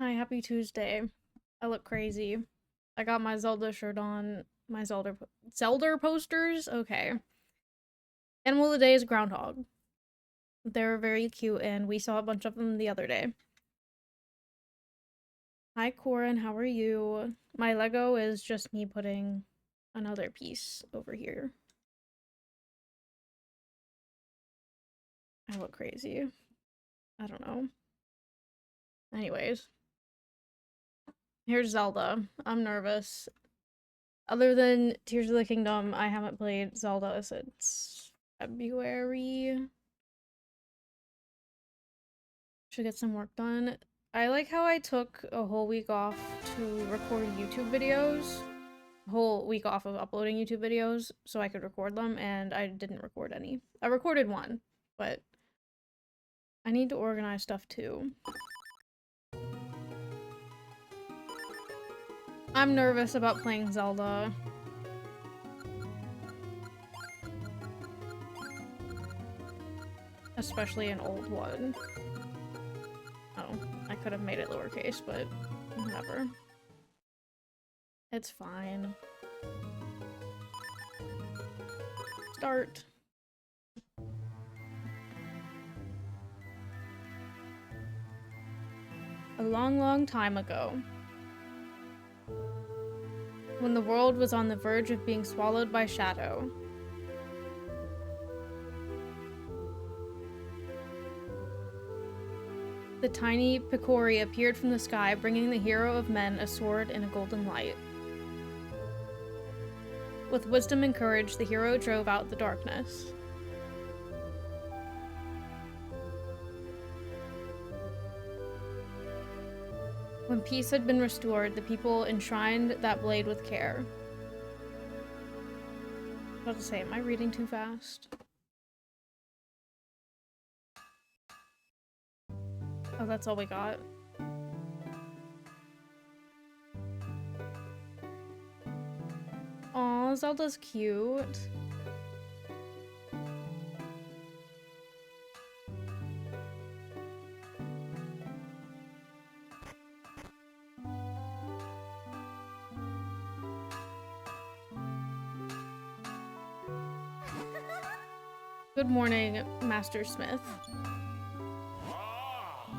Hi, happy Tuesday. I look crazy. I got my Zelda shirt on. My Zelda posters? Okay. Animal of the day is groundhog. They're very cute, and we saw a bunch of them the other day. Hi, Corin. How are you? My Lego is just me putting another piece over here. I look crazy. I don't know. Anyways. Here's Zelda. I'm nervous. Other than Tears of the Kingdom, I haven't played Zelda since February. Should get some work done. I like how I took a whole week off to record YouTube videos. A whole week off of uploading YouTube videos so I could record them, and I didn't record any. I recorded one, but I need to organize stuff too. I'm nervous about playing Zelda. Especially an old one. Oh, I could have made it lowercase, but whatever. It's fine. Start. A long, long time ago, when the world was on the verge of being swallowed by shadow, the tiny Picori appeared from the sky, bringing the hero of men a sword and a golden light. With wisdom and courage, the hero drove out the darkness. When peace had been restored, the people enshrined that blade with care. I was about to say, am I reading too fast? Oh, that's all we got. Aw, Zelda's cute. Good morning, Master Smith.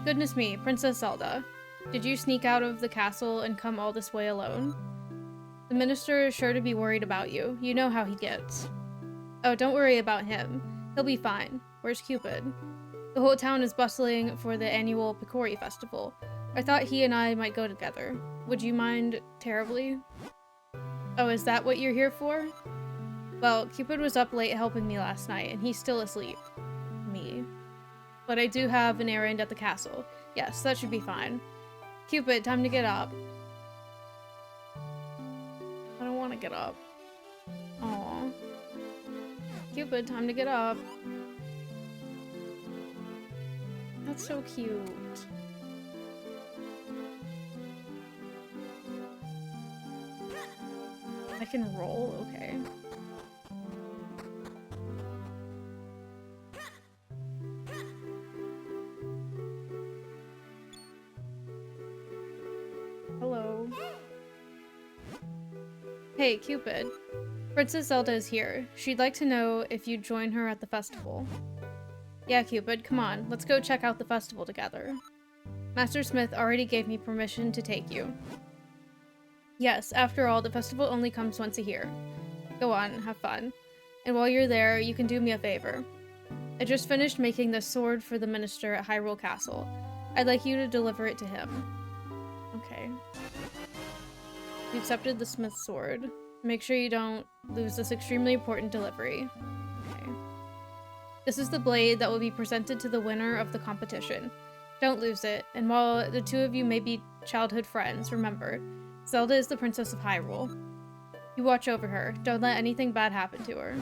Goodness me, Princess Zelda. Did you sneak out of the castle and come all this way alone? The minister is sure to be worried about you. You know how he gets. Oh, don't worry about him. He'll be fine. Where's Cupid? The whole town is bustling for the annual Picori festival. I thought he and I might go together. Would you mind terribly? Oh, is that what you're here for? Well, Cupid was up late helping me last night, and he's still asleep. Me. But I do have an errand at the castle. Yes, that should be fine. Cupid, time to get up. I don't want to get up. Aw. Cupid, time to get up. That's so cute. I can roll? Okay. Hello. Hey, Cupid. Princess Zelda is here. She'd like to know if you'd join her at the festival. Yeah, Cupid, come on. Let's go check out the festival together. Master Smith already gave me permission to take you. Yes, after all, the festival only comes once a year. Go on, have fun. And while you're there, you can do me a favor. I just finished making this sword for the minister at Hyrule Castle. I'd like you to deliver it to him. Okay. You accepted the smith's sword. Make sure you don't lose this extremely important delivery. Okay. This is the blade that will be presented to the winner of the competition. Don't lose it, and while the two of you may be childhood friends, remember, Zelda is the Princess of Hyrule. You watch over her. Don't let anything bad happen to her.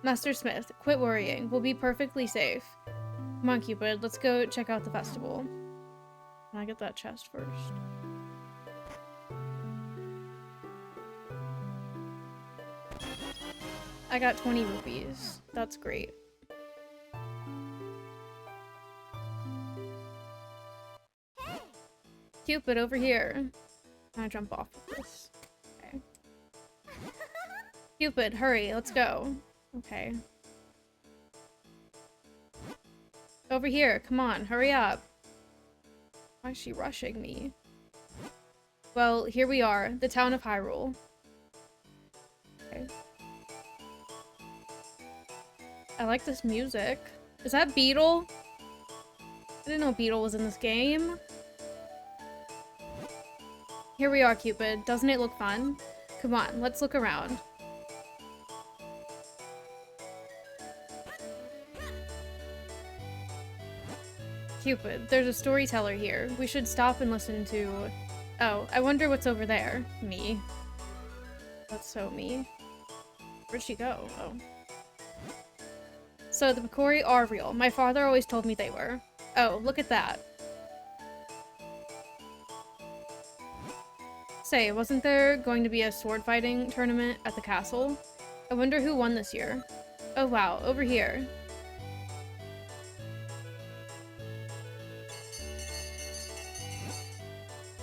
Master Smith, quit worrying. We'll be perfectly safe. Come on, Cupid. Let's go check out the festival. Can I get that chest first? I got 20 rupees. That's great. Cupid, over here. Can I jump off of this? Okay. Cupid, hurry, let's go. Okay. Over here, come on, hurry up. Why is she rushing me? Well, here we are, the town of Hyrule. Okay. I like this music. Is that Beetle? I didn't know Beetle was in this game. Here we are, Cupid. Doesn't it look fun? Come on, let's look around. Cupid, there's a storyteller here. We should stop and listen to... Oh, I wonder what's over there. Me. That's so me. Where'd she go? Oh. So the Picori are real. My father always told me they were. Oh, look at that. Say, wasn't there going to be a sword fighting tournament at the castle? I wonder who won this year. Oh wow, over here.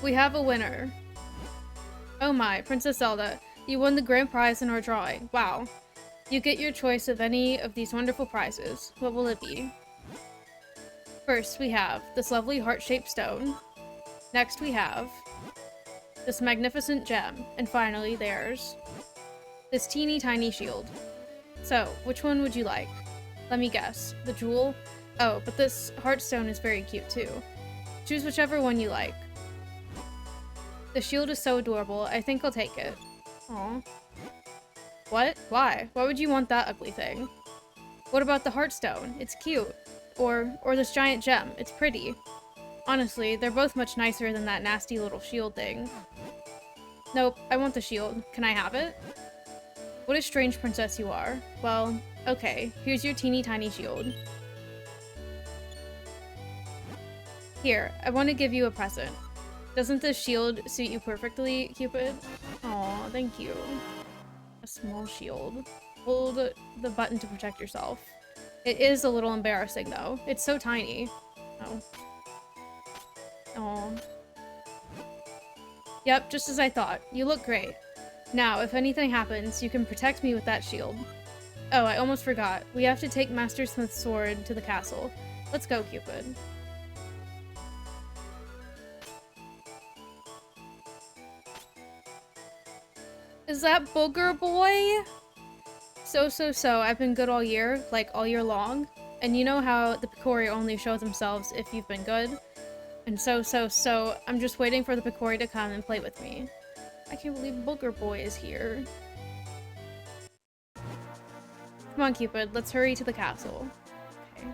We have a winner. Oh my, Princess Zelda, you won the grand prize in our drawing. Wow. You get your choice of any of these wonderful prizes. What will it be? First, we have this lovely heart-shaped stone. Next, we have this magnificent gem. And finally, there's this teeny tiny shield. So, which one would you like? Let me guess. The jewel? Oh, but this heartstone is very cute too. Choose whichever one you like. The shield is so adorable, I think I'll take it. Aw. What? Why? Why would you want that ugly thing? What about the heartstone? It's cute. Or this giant gem. It's pretty. Honestly, they're both much nicer than that nasty little shield thing. Nope, I want the shield. Can I have it? What a strange princess you are. Well, okay, here's your teeny tiny shield. Here, I want to give you a present. Doesn't this shield suit you perfectly, Cupid? Aw, thank you. A small shield. Hold the button to protect yourself. It is a little embarrassing, though. It's so tiny. Oh. Aw. Yep, just as I thought. You look great. Now, if anything happens, you can protect me with that shield. Oh, I almost forgot. We have to take Master Smith's sword to the castle. Let's go, Cupid. Is that Booger Boy? So, I've been good all year, like all year long. And you know how the Picori only show themselves if you've been good? And so, I'm just waiting for the Picori to come and play with me. I can't believe Booger Boy is here. Come on, Cupid, let's hurry to the castle. Okay.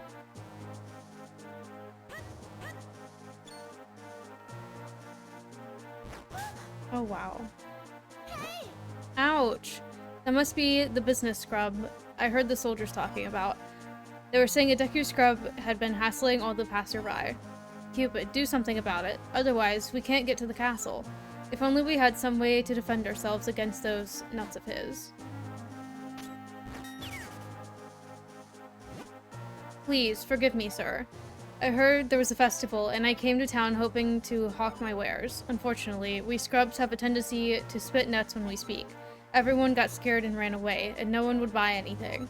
Oh, wow. Ouch! That must be the business scrub I heard the soldiers talking about. They were saying a Deku scrub had been hassling all the passerby. Cupid, do something about it. Otherwise, we can't get to the castle. If only we had some way to defend ourselves against those nuts of his. Please, forgive me, sir. I heard there was a festival, and I came to town hoping to hawk my wares. Unfortunately, we scrubs have a tendency to spit nuts when we speak. Everyone got scared and ran away, and no one would buy anything.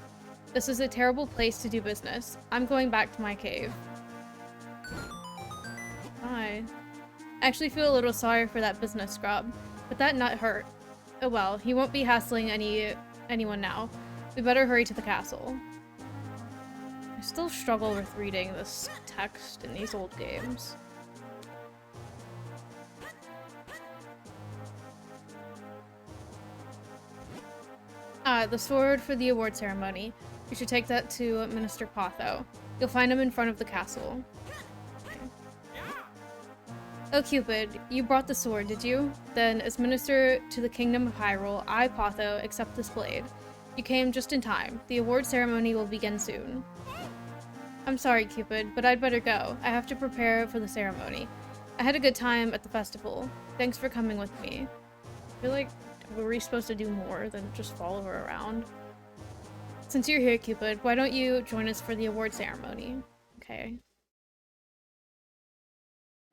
This is a terrible place to do business. I'm going back to my cave. Bye. I actually feel a little sorry for that business scrub, but that nut hurt. Oh well, he won't be hassling anyone now. We better hurry to the castle. I still struggle with reading this text in these old games. Ah, the sword for the award ceremony. You should take that to Minister Potho. You'll find him in front of the castle. Okay. Oh, Cupid, you brought the sword, did you? Then, as Minister to the Kingdom of Hyrule, I, Potho, accept this blade. You came just in time. The award ceremony will begin soon. I'm sorry, Cupid, but I'd better go. I have to prepare for the ceremony. I had a good time at the festival. Thanks for coming with me. I feel like, were we supposed to do more than just follow her around? Since you're here, Cupid, why don't you join us for the award ceremony? Okay.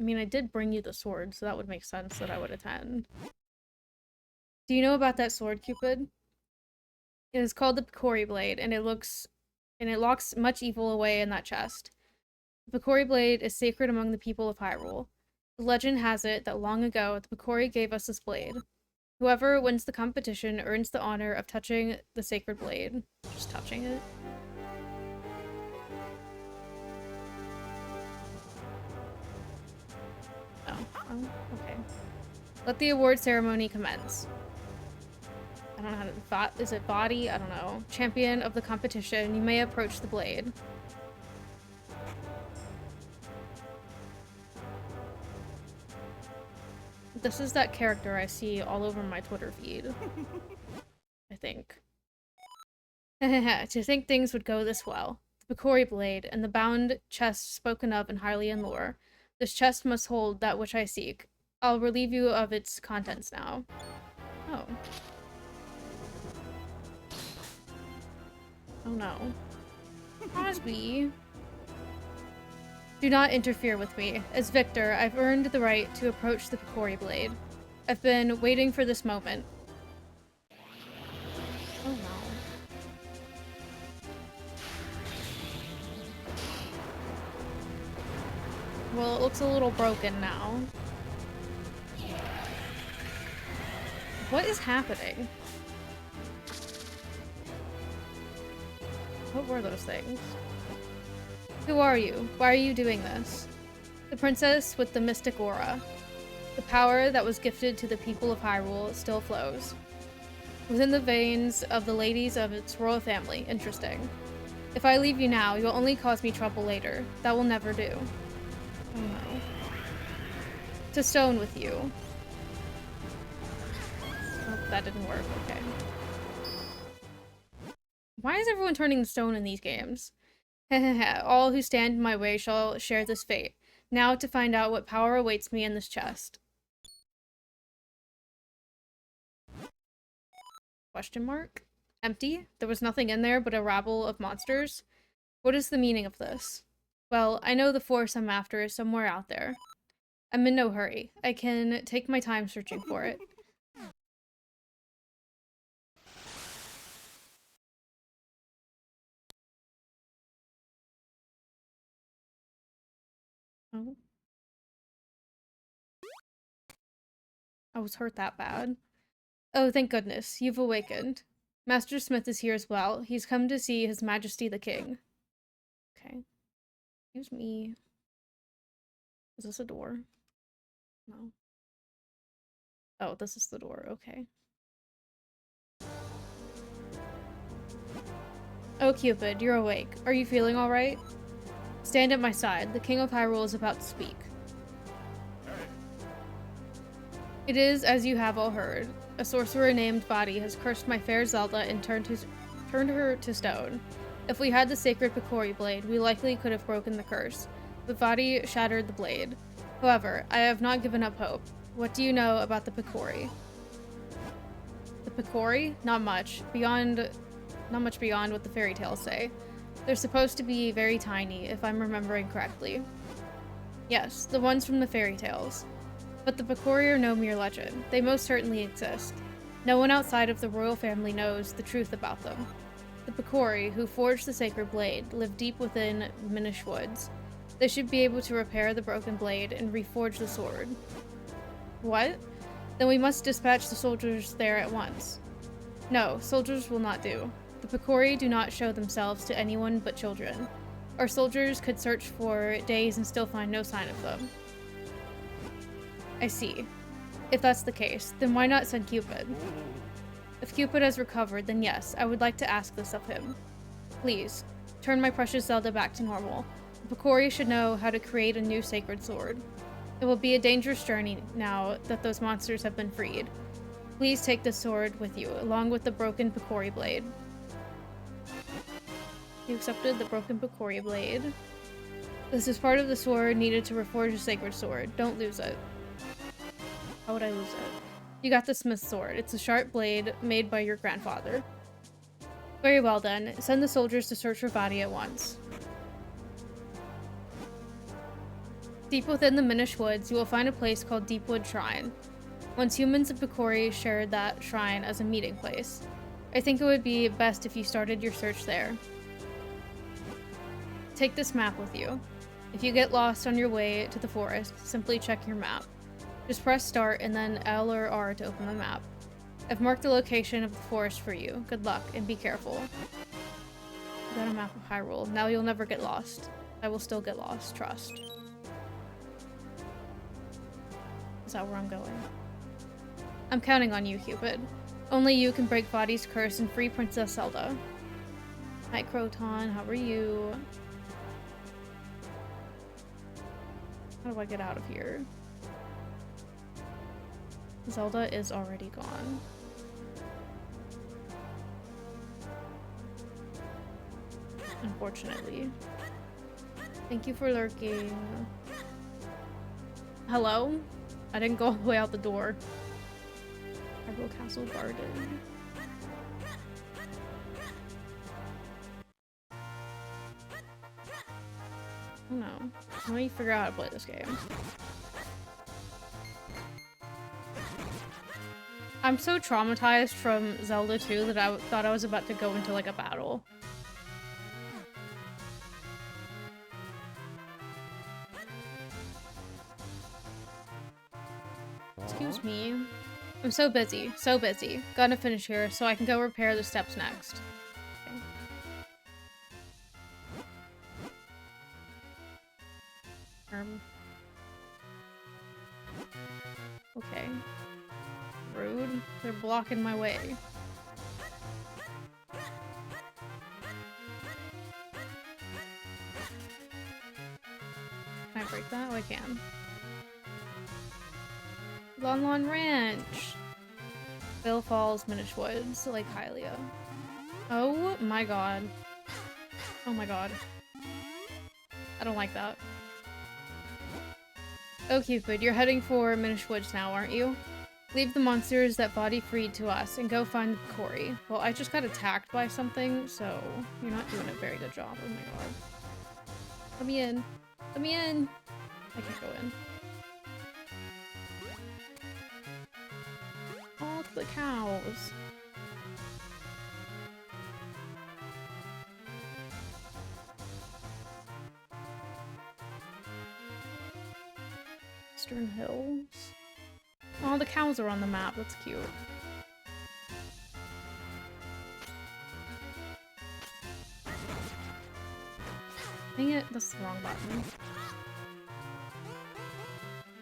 I mean, I did bring you the sword, so that would make sense that I would attend. Do you know about that sword, Cupid? It is called the Picori Blade, and it locks much evil away in that chest. The Picori Blade is sacred among the people of Hyrule. The legend has it that long ago, the Picori gave us this blade. Whoever wins the competition earns the honor of touching the sacred blade. Just touching it. Oh, okay. Let the award ceremony commence. I don't know how to... Is it body? I don't know. Champion of the competition, you may approach the blade. This is that character I see all over my Twitter feed. I think. To think things would go this well. The Picori Blade, and the bound chest spoken of in Hylian lore. This chest must hold that which I seek. I'll relieve you of its contents now. Oh. Oh no. Crosby. Do not interfere with me. As Victor, I've earned the right to approach the Picori Blade. I've been waiting for this moment. Oh no. Well, it looks a little broken now. What is happening? What were those things? Who are you? Why are you doing this? The princess with the mystic aura. The power that was gifted to the people of Hyrule still flows. Within the veins of the ladies of its royal family. Interesting. If I leave you now, you'll only cause me trouble later. That will never do. Oh no. To stone with you. Oh, that didn't work. Okay. Why is everyone turning to stone in these games? All who stand in my way shall share this fate. Now to find out what power awaits me in this chest. Question mark? Empty? There was nothing in there but a rabble of monsters? What is the meaning of this? Well, I know the force I'm after is somewhere out there. I'm in no hurry. I can take my time searching for it. Oh. I was hurt that bad. Oh, thank goodness. You've awakened. Master Smith is here as well. He's come to see His Majesty the King. Okay. Excuse me. Is this a door? No. Oh, this is the door. Okay. Oh, Cupid, you're awake. Are you feeling all right? Stand at my side. The King of Hyrule is about to speak. It is as you have all heard. A sorcerer named VOD has cursed my fair Zelda and turned her to stone. If we had the sacred Picori blade, we likely could have broken the curse. But VOD shattered the blade. However, I have not given up hope. What do you know about the Picori? The Picori? Not much. Not much beyond what the fairy tales say. They're supposed to be very tiny, if I'm remembering correctly. Yes, the ones from the fairy tales. But the Picori are no mere legend. They most certainly exist. No one outside of the royal family knows the truth about them. The Picori, who forged the sacred blade, live deep within Minish woods. They should be able to repair the broken blade and reforge the sword. What? Then we must dispatch the soldiers there at once. No, soldiers will not do. The Picori do not show themselves to anyone but children. Our soldiers could search for days and still find no sign of them. I see. If that's the case, then why not send Cupid? If Cupid has recovered, then yes, I would like to ask this of him. Please, turn my precious Zelda back to normal. The Picori should know how to create a new sacred sword. It will be a dangerous journey now that those monsters have been freed. Please take the sword with you, along with the broken Picori blade. You accepted the broken Picori blade. This is part of the sword needed to reforge a sacred sword. Don't lose it. How would I lose it? You got the smith's sword. It's a sharp blade made by your grandfather. Very well then. Send the soldiers to search for VOD at once. Deep within the Minish Woods, you will find a place called Deepwood Shrine. Once humans of Picori shared that shrine as a meeting place. I think it would be best if you started your search there. Take this map with you. If you get lost on your way to the forest, simply check your map. Just press start and then L or R to open the map. I've marked the location of the forest for you. Good luck and be careful. I got a map of Hyrule. Now you'll never get lost. I will still get lost, trust. Is that where I'm going? I'm counting on you, Cupid. Only you can break Vodi's curse and free Princess Zelda. Hi, Croton. How are you? How do I get out of here? Zelda is already gone. Unfortunately. Thank you for lurking. Hello? I didn't go all the way out the door. Hyrule Castle Garden. Oh no. Let me figure out how to play this game. I'm so traumatized from Zelda 2 that I thought I was about to go into like a battle. Excuse me. I'm so busy, so busy. Gotta finish here so I can go repair the steps next. Okay. Okay. Rude. They're blocking my way. Can I break that? Oh, I can. Lon Lon Ranch! Bill Falls, Minish Woods, Lake Hylia. Oh my god. Oh my god. I don't like that. Oh, Cupid, you're heading for Minish Woods now, aren't you? Leave the monsters that Vodi freed to us and go find Picori. Well, I just got attacked by something, so you're not doing a very good job. Oh my god. Let me in. Let me in! I can't go in. Oh, the cows. Eastern Hills. Oh, the cows are on the map. That's cute. Dang it, that's the wrong button.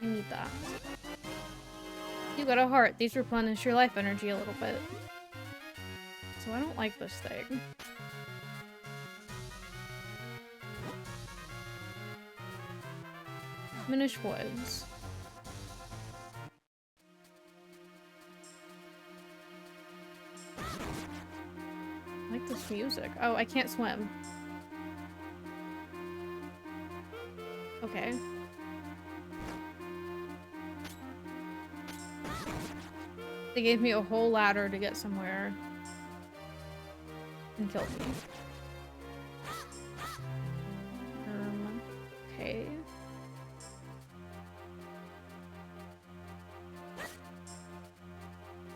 I need that. You got a heart. These replenish your life energy a little bit. So I don't like this thing. Minish Woods. I like this music. Oh, I can't swim. Okay. They gave me a whole ladder to get somewhere. And killed me. Okay.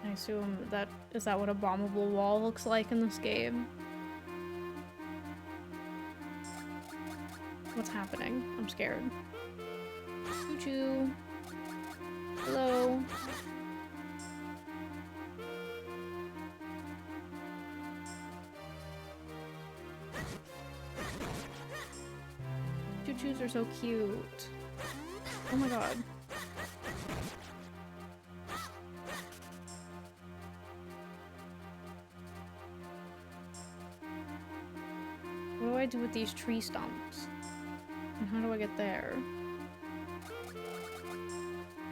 I assume that is that what a bombable wall looks like in this game? What's happening? I'm scared. Choo-choo. Hello. Choo-choos are so cute. Oh my god. What do I do with these tree stumps? And how do I get there?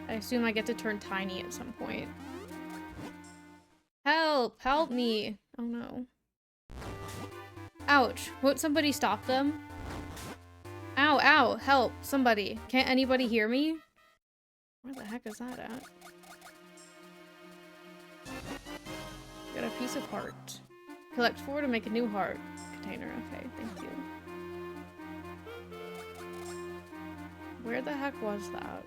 I assume I get to turn tiny at some point. Help! Help me! Oh no. Ouch! Won't somebody stop them? Ow, ow! Help! Somebody! Can't anybody hear me? Where the heck is that at? Got a piece of heart. Collect 4 to make a new heart container. Okay, thank you. Where the heck was that?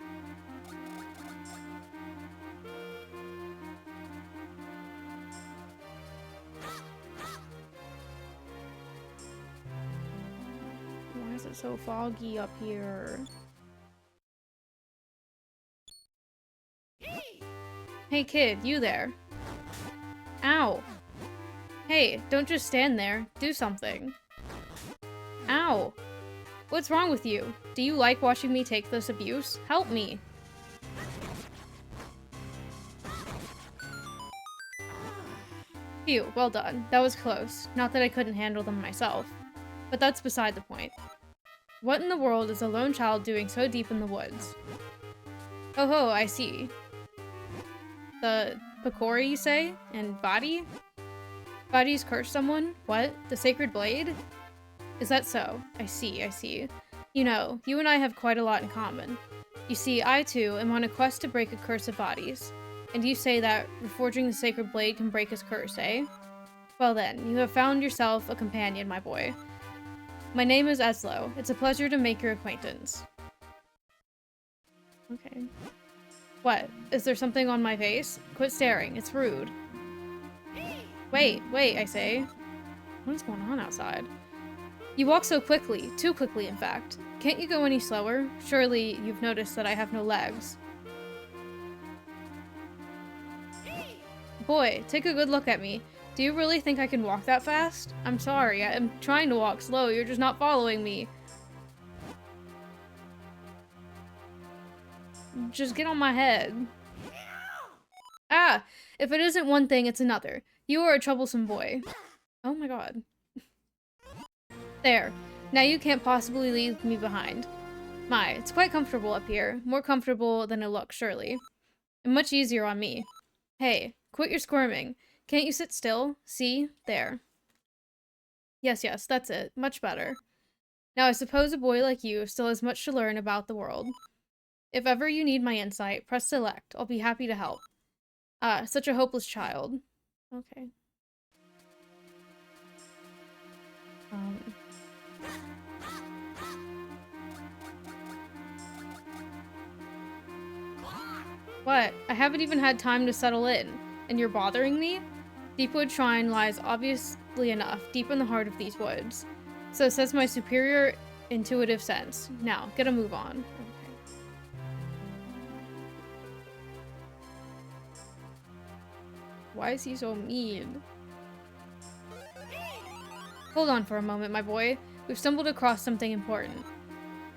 Why is it so foggy up here? Hey kid, you there. Ow. Hey, don't just stand there. Do something. Ow. What's wrong with you? Do you like watching me take this abuse? Help me. Phew, well done. That was close. Not that I couldn't handle them myself. But that's beside the point. What in the world is a lone child doing so deep in the woods? Oh ho, I see. The Picori, you say? And Body? Body's cursed someone? What? The Sacred Blade? Is that so? I see, I see. You know, you and I have quite a lot in common. You see, I too am on a quest to break a curse of bodies. And you say that reforging the Sacred Blade can break his curse, eh? Well then, you have found yourself a companion, my boy. My name is Eslo. It's a pleasure to make your acquaintance. Okay. What? Is there something on my face? Quit staring. It's rude. Wait, I say. What is going on outside? You walk so quickly. Too quickly, in fact. Can't you go any slower? Surely you've noticed that I have no legs. Boy, take a good look at me. Do you really think I can walk that fast? I'm sorry, I'm trying to walk slow. You're just not following me. Just get on my head. Ah! If it isn't one thing, it's another. You are a troublesome boy. Oh my god. There. Now you can't possibly leave me behind. My, it's quite comfortable up here. More comfortable than it looks, surely. And much easier on me. Hey, quit your squirming. Can't you sit still? See? There. Yes, that's it. Much better. Now I suppose a boy like you still has much to learn about the world. If ever you need my insight, press select. I'll be happy to help. Ah, such a hopeless child. Okay. What? I haven't even had time to settle in, and you're bothering me? Deepwood Shrine lies obviously enough, deep in the heart of these woods. So says my superior intuitive sense. Now, get a move on. Okay. Why is he so mean? Hold on for a moment, my boy. We've stumbled across something important.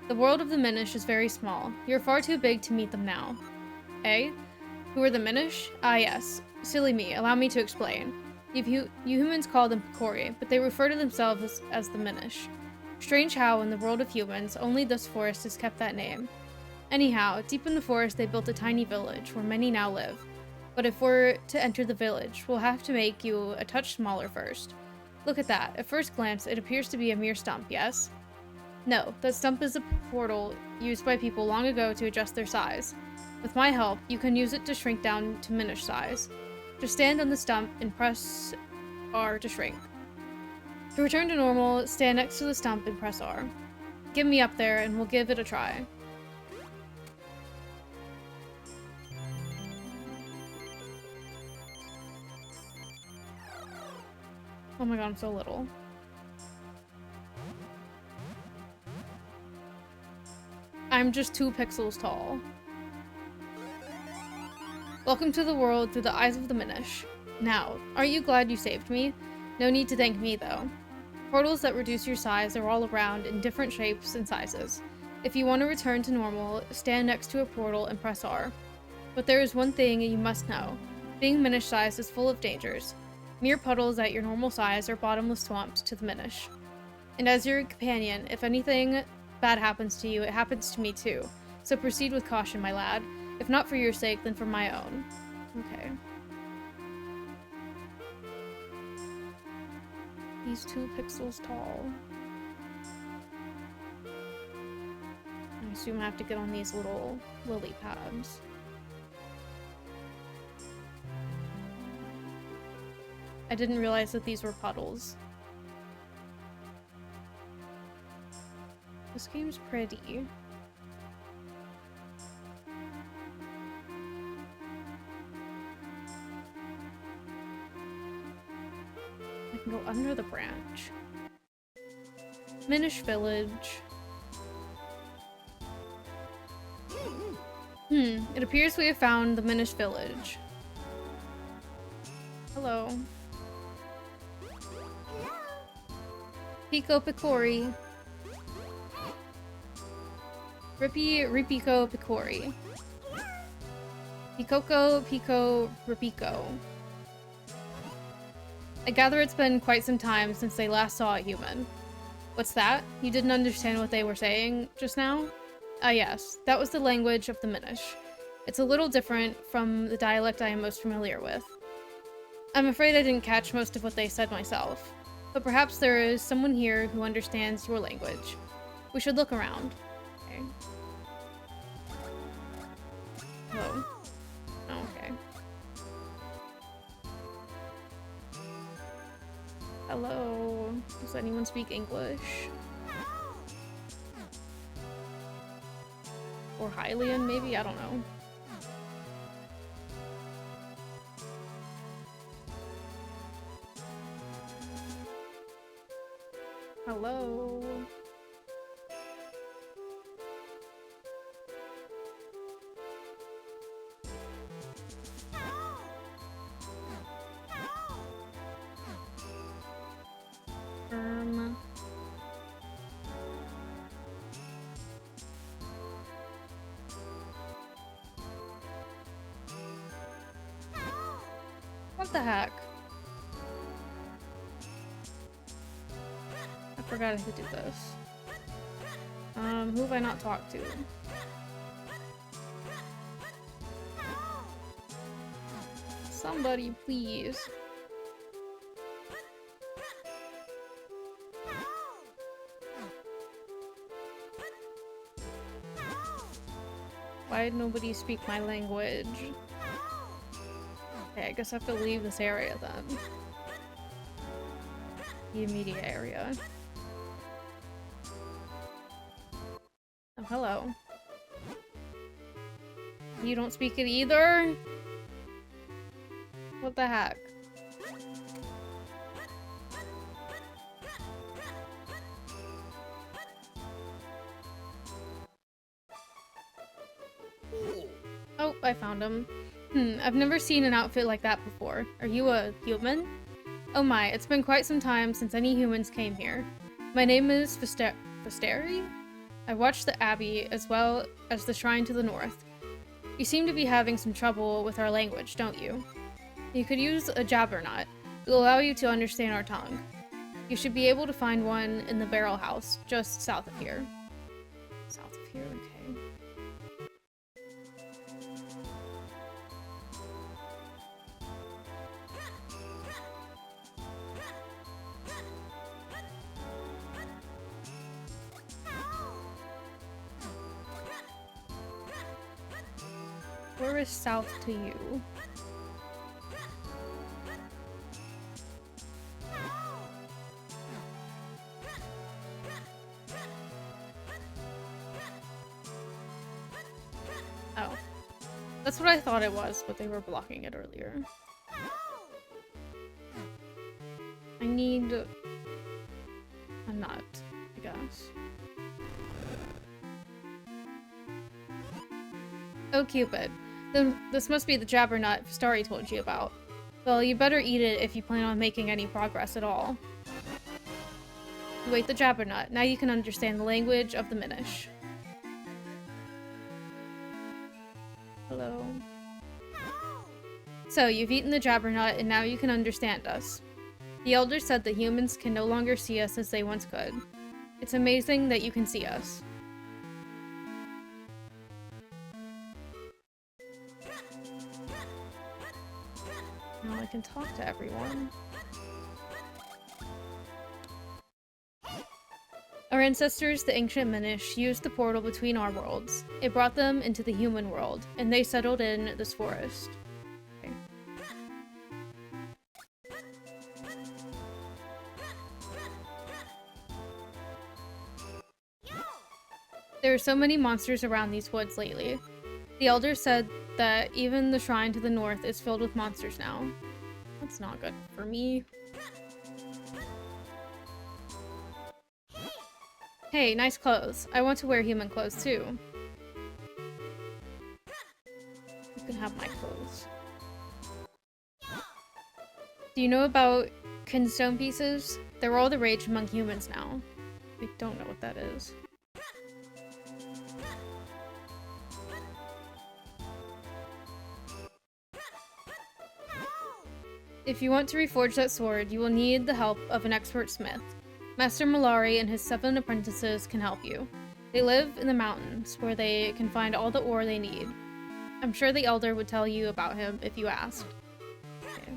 The world of the Minish is very small. You're far too big to meet them now. Eh? Who are the Minish? Ah, yes. Silly me. Allow me to explain. You humans call them Picori, but they refer to themselves as the Minish. Strange how, in the world of humans, only this forest has kept that name. Anyhow, deep in the forest they built a tiny village, where many now live. But if we're to enter the village, we'll have to make you a touch smaller first. Look at that. At first glance, it appears to be a mere stump, yes? No, that stump is a portal used by people long ago to adjust their size. With my help, you can use it to shrink down to Minish size. Just stand on the stump and press R to shrink. To return to normal, stand next to the stump and press R. Get me up there and we'll give it a try. Oh my god, I'm so little. I'm just 2 pixels tall. Welcome to the world through the eyes of the Minish. Now, aren't you glad you saved me? No need to thank me, though. Portals that reduce your size are all around in different shapes and sizes. If you want to return to normal, stand next to a portal and press R. But there is one thing you must know. Being Minish-sized is full of dangers. Mere puddles at your normal size are bottomless swamps to the Minish. And as your companion, if anything bad happens to you, it happens to me too. So proceed with caution, my lad. If not for your sake, then for my own. Okay. He's 2 pixels tall. I assume I have to get on these little lily pads. I didn't realize that these were puddles. This game's pretty. under the branch. Minish village. It appears we have found the Minish village. Hello. Pico Picori. Ripiko Picori. Picoco Pico Ripico. I gather it's been quite some time since they last saw a human. What's that? You didn't understand what they were saying just now? Ah yes, that was the language of the Minish. It's a little different from the dialect I am most familiar with. I'm afraid I didn't catch most of what they said myself, but perhaps there is someone here who understands your language. We should look around. Okay. Hello. Oh, okay. Hello. Does anyone speak English? Or Hylian, maybe? I don't know. Hello. What the heck? I forgot I could do this. Who have I not talked to? Somebody, please. Why did nobody speak my language? Okay, I guess I have to leave this area then. The immediate area. Oh, hello. You don't speak it either? What the heck? Oh, I found him. I've never seen an outfit like that before. Are you a human? Oh my, it's been quite some time since any humans came here. My name is Visteri? I watched the Abbey as well as the Shrine to the North. You seem to be having some trouble with our language, don't you? You could use a jabbernut. It will allow you to understand our tongue. You should be able to find one in the barrel house, just south of here. South of here, okay. Where is south to you? Oh. That's what I thought it was, but they were blocking it earlier. I need a nut, I guess. Oh, Cupid. Then this must be the jabbernut Vistari told you about. Well, you better eat it if you plan on making any progress at all. You ate the jabbernut. Now you can understand the language of the Minish. Hello. So, you've eaten the jabbernut, and now you can understand us. The Elder said that humans can no longer see us as they once could. It's amazing that you can see us. Now I can talk to everyone. Our ancestors, the ancient Minish, used the portal between our worlds. It brought them into the human world, and they settled in this forest. Okay. There are so many monsters around these woods lately. The Elder said that even the shrine to the north is filled with monsters now. That's not good for me. Hey, nice clothes. I want to wear human clothes too. You can have my clothes. Do you know about kinstone pieces? They're all the rage among humans now. I don't know what that is. If you want to reforge that sword, you will need the help of an expert smith. Master Malari and his 7 apprentices can help you. They live in the mountains, where they can find all the ore they need. I'm sure the Elder would tell you about him if you asked. Okay.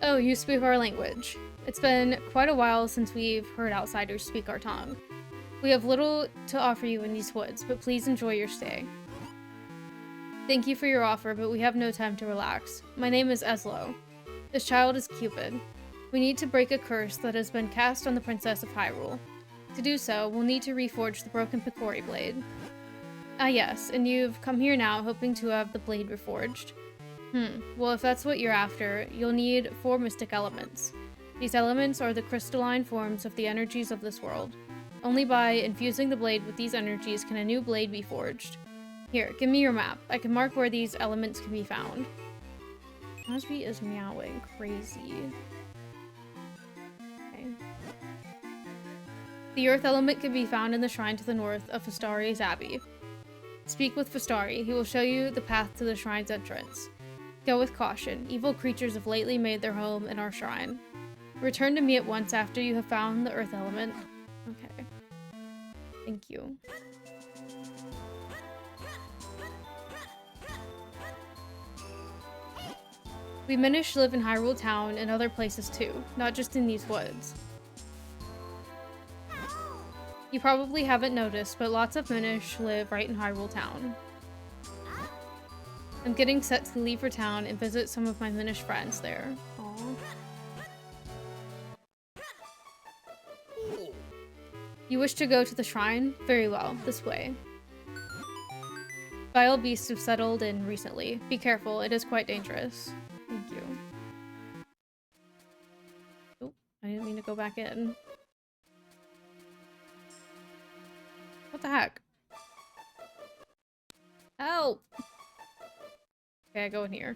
Oh, you speak our language. It's been quite a while since we've heard outsiders speak our tongue. We have little to offer you in these woods, but please enjoy your stay. Thank you for your offer, but we have no time to relax. My name is Eslo. This child is Cupid. We need to break a curse that has been cast on the Princess of Hyrule. To do so, we'll need to reforge the broken Picori blade. Ah yes, and you've come here now hoping to have the blade reforged. Well if that's what you're after, you'll need 4 mystic elements. These elements are the crystalline forms of the energies of this world. Only by infusing the blade with these energies can a new blade be forged. Here, give me your map. I can mark where these elements can be found. Crosby is meowing crazy. Okay. The earth element can be found in the shrine to the north of Fastari's Abbey. Speak with Fastari. He will show you the path to the shrine's entrance. Go with caution. Evil creatures have lately made their home in our shrine. Return to me at once after you have found the earth element. Okay. Thank you. We Minish live in Hyrule Town and other places too, not just in these woods. You probably haven't noticed, but lots of Minish live right in Hyrule Town. I'm getting set to leave for town and visit some of my Minish friends there. Aww. You wish to go to the shrine? Very well, this way. Vile beasts have settled in recently. Be careful, it is quite dangerous. Thank you. Oh, I didn't mean to go back in. What the heck? Help! Okay, I go in here.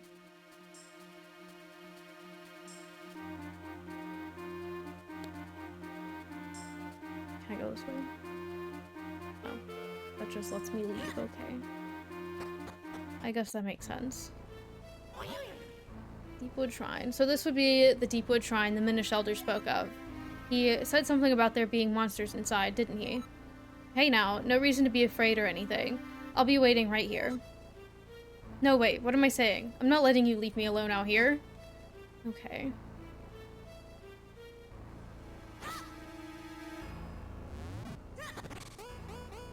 Can I go this way? Oh, that just lets me leave, okay. I guess that makes sense. Deepwood Shrine. So this would be the Deepwood Shrine the Minish Elder spoke of. He said something about there being monsters inside, didn't he? Hey now, no reason to be afraid or anything. I'll be waiting right here. No, wait, what am I saying? I'm not letting you leave me alone out here. Okay.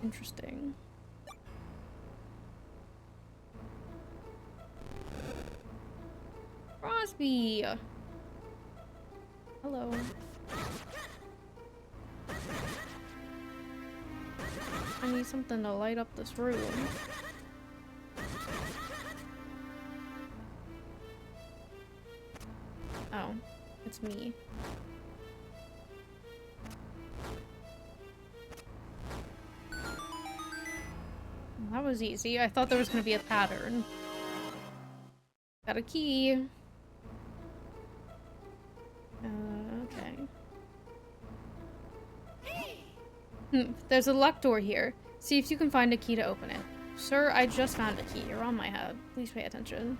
Interesting. Crosby! Hello. I need something to light up this room. Oh, it's me. That was easy. I thought there was gonna be a pattern. Got a key. Okay. There's a locked door here. See if you can find a key to open it. Sir, I just found a key. You're on my head. Please pay attention.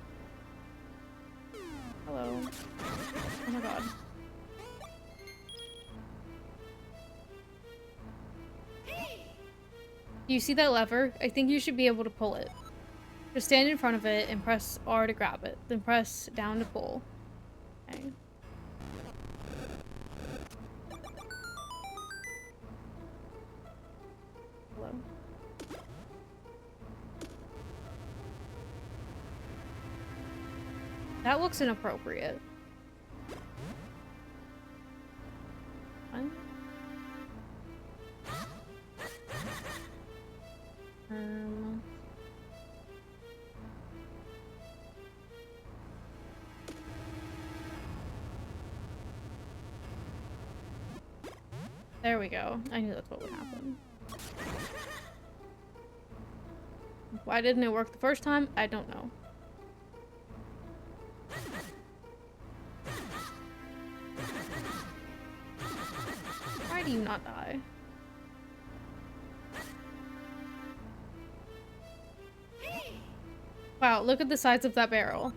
Hello. Oh my god. Do you see that lever? I think you should be able to pull it. Just stand in front of it and press R to grab it. Then press down to pull. Okay. Hello. That looks inappropriate. What? There we go. I knew that's what would happen. Why didn't it work the first time? I don't know. Why do you not die? Wow, look at the size of that barrel.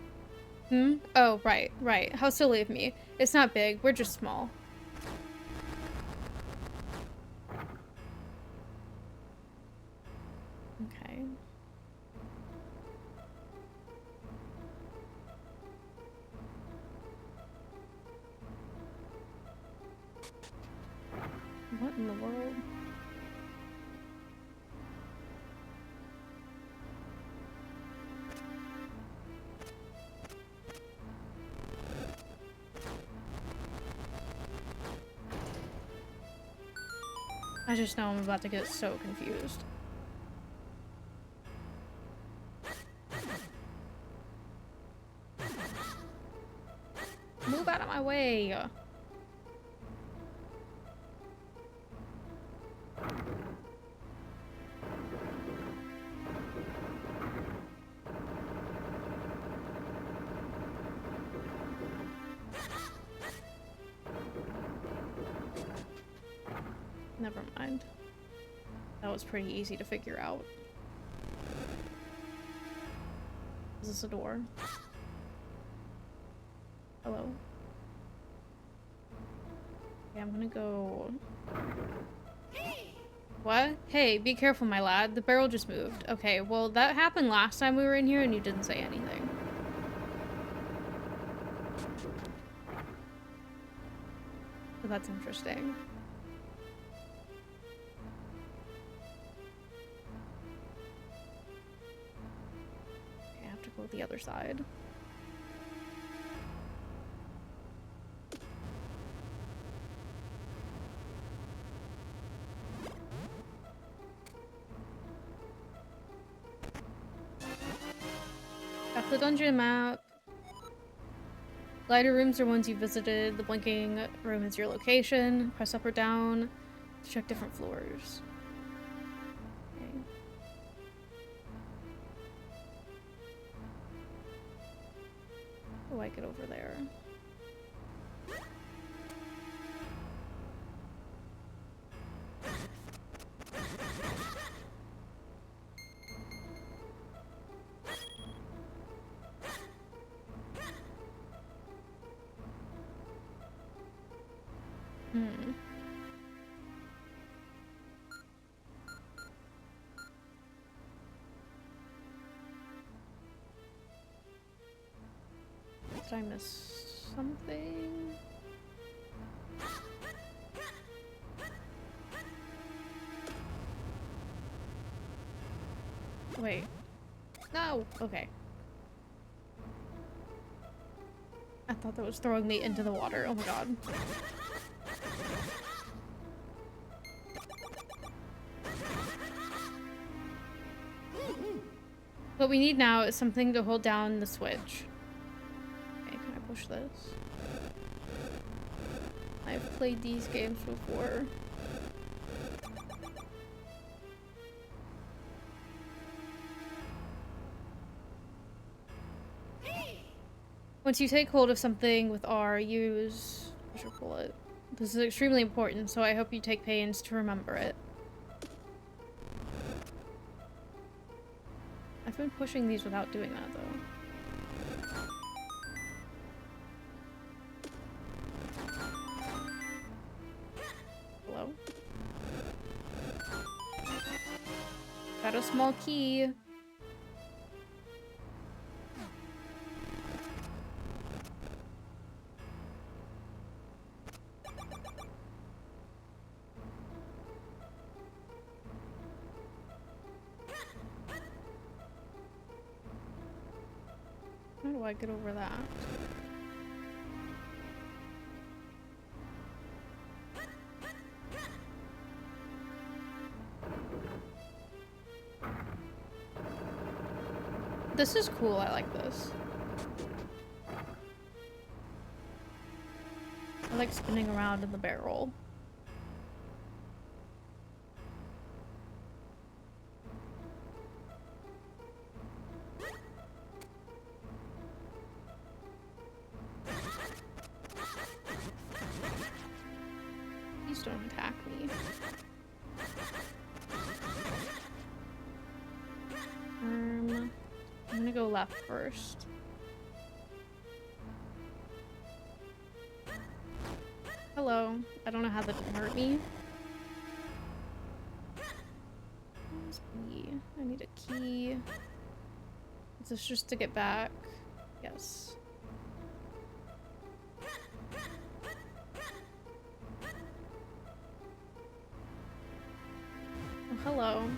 Hmm? Oh, right, right. How silly of me. It's not big, we're just small. Okay. What in the world? I just know I'm about to get so confused. Move out of my way! Never mind. That was pretty easy to figure out. Is this a door? Hello? Okay, I'm gonna go... What? Hey, be careful, my lad. The barrel just moved. Okay, well, that happened last time we were in here and you didn't say anything. So that's interesting. Okay, I have to go the other side. Got the dungeon map. Glider rooms are ones you visited. The blinking room is your location. Press up or down to check different floors. Okay. How do I get over there? Did I miss something? Wait. No! Okay. I thought that was throwing me into the water. Oh my god. What we need now is something to hold down the switch. Okay, can I push this? I've played these games before. Once you take hold of something with R, use push or pull it. This is extremely important, so I hope you take pains to remember it. I've been pushing these without doing that, though. Hello? Got a small key. How do I get over that? This is cool, I like this. I like spinning around in the barrel. go left first. Hello. I don't know how that didn't hurt me. I need a key. Is this just to get back? Yes. Oh, hello.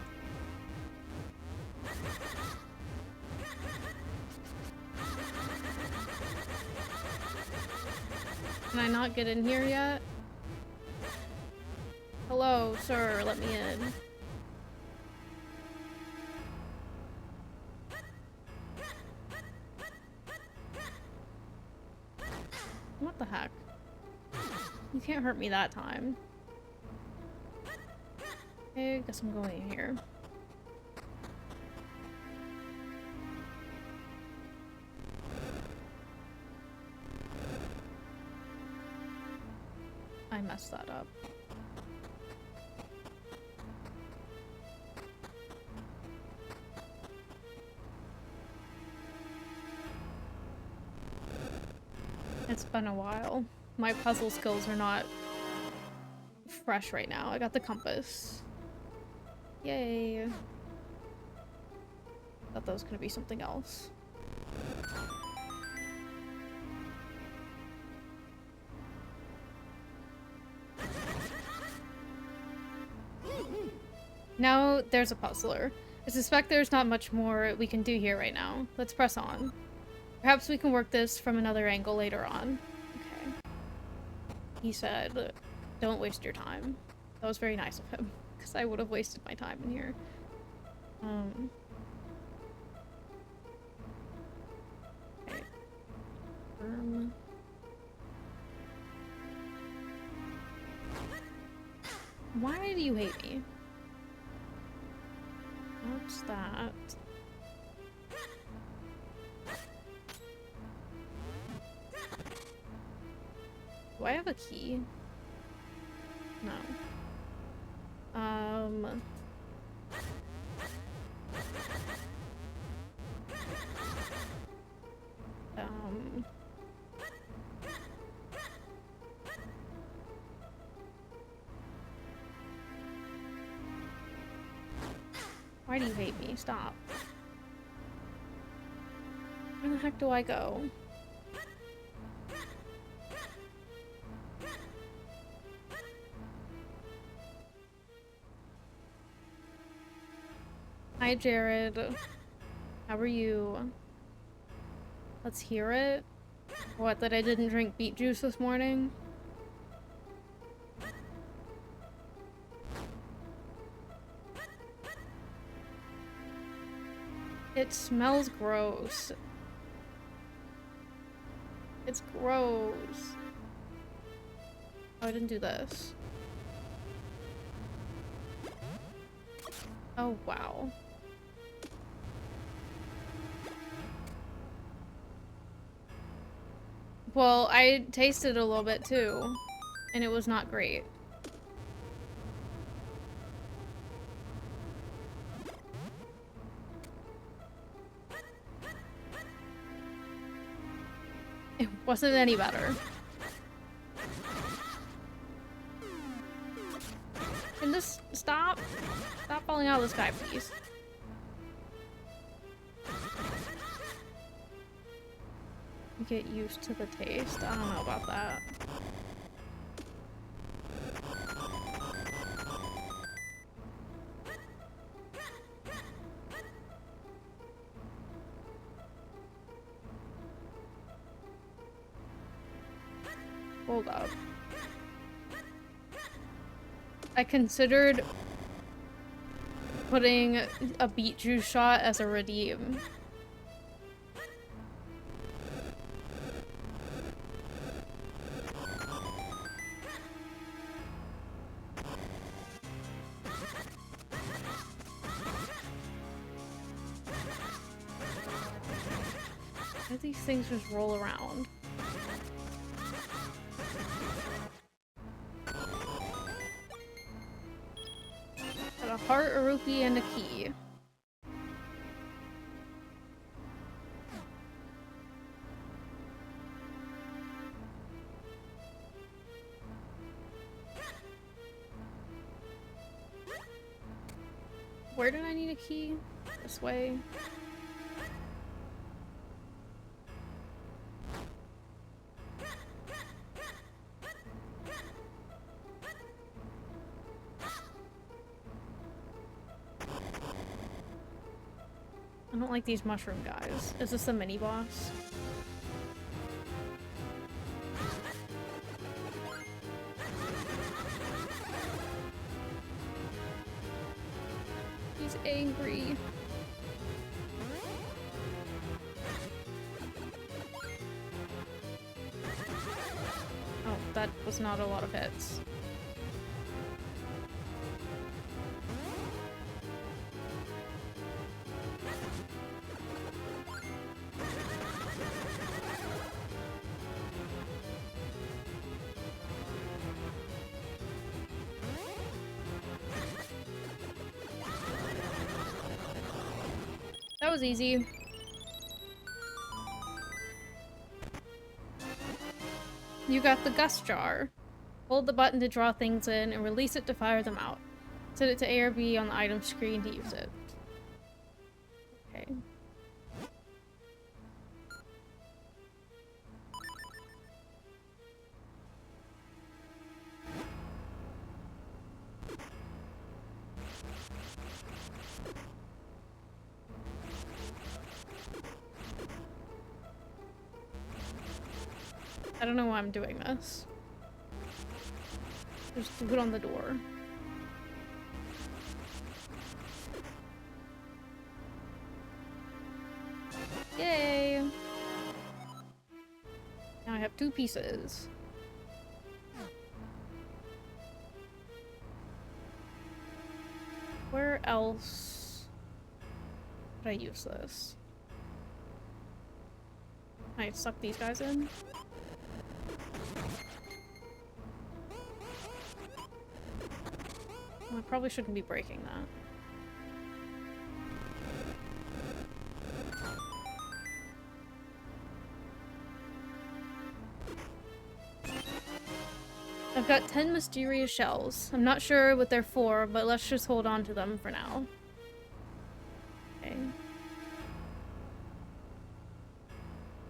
Can I not get in here yet? Hello, sir, let me in. What the heck? You can't hurt me that time. Okay, I guess I'm going in here. I messed that up. It's been a while. My puzzle skills are not fresh right now. I got the compass. Yay. Thought that was gonna be something else. Now there's a puzzler. I suspect there's not much more we can do here right now. Let's press on. Perhaps we can work this from another angle later on. Okay. He said, don't waste your time. That was very nice of him, because I would have wasted my time in here. Okay. Why do you hate me? What's that? Do I have a key? No. Why do you hate me? Stop. Where the heck do I go? Hi, Jared. How are you? Let's hear it. What, that I didn't drink beet juice this morning? It smells gross. It's gross. Oh, I didn't do this. Oh, wow. Well, I tasted a little bit too, and it was not great. It wasn't any better. Can this stop? Stop falling out of the sky, please. Get used to the taste. I don't know about that. Hold up. I considered putting a beet juice shot as a redeem. Why do these things just roll around? Got a heart, a rupee, and a key. Where did I need a key? This way. I don't like these mushroom guys. Is this the mini boss? He's angry. Oh, that was not a lot of hits. That was easy. You got the gust jar. Hold the button to draw things in and release it to fire them out. Set it to A or B on the item screen to use it. Okay. I don't know why I'm doing this. There's food on the door. Yay! Now I have 2 pieces. Where else could I use this? Can I suck these guys in? Well, I probably shouldn't be breaking that. I've got 10 mysterious shells. I'm not sure what they're for, but let's just hold on to them for now. Okay.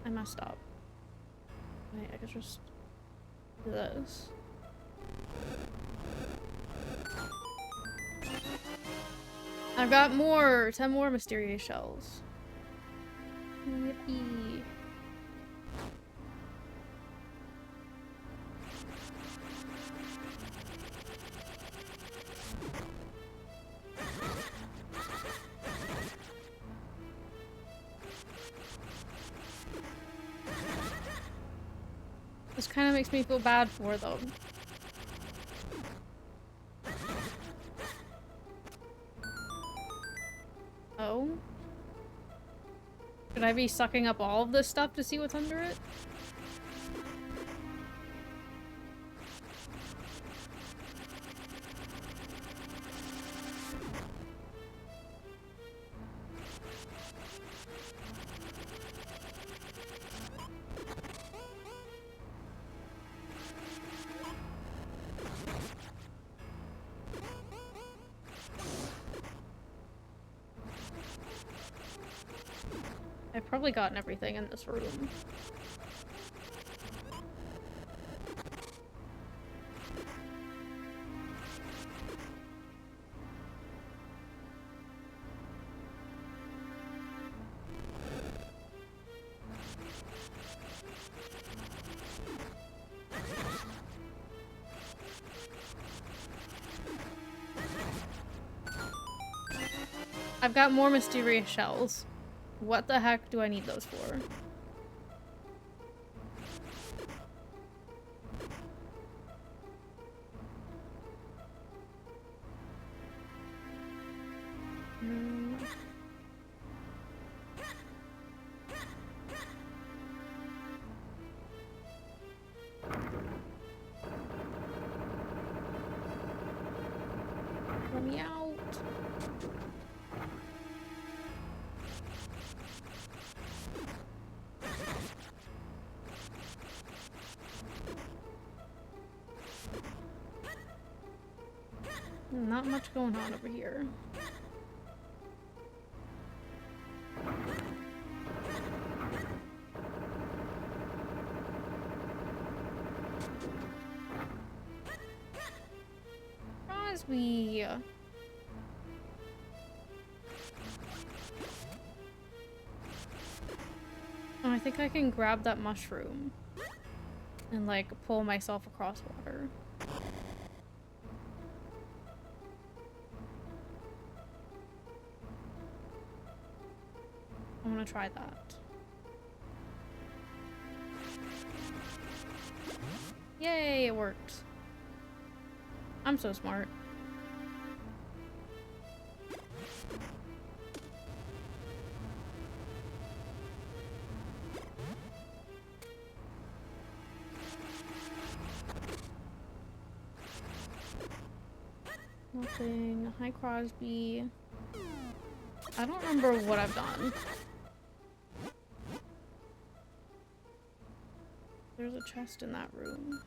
I messed up. Wait, I could just do this. I've got more! 10 more mysterious shells. Yippee. This kind of makes me feel bad for them. Oh? Should I be sucking up all of this stuff to see what's under it? I've probably gotten everything in this room. I've got more mysterious shells. What the heck do I need those for? Let me out. Not much going on over here. Crosby. Oh, I think I can grab that mushroom and like pull myself across water. I want to try that. Yay, it worked. I'm so smart. Nothing. Hi, Crosby. I don't remember what I've done. There's a chest in that room.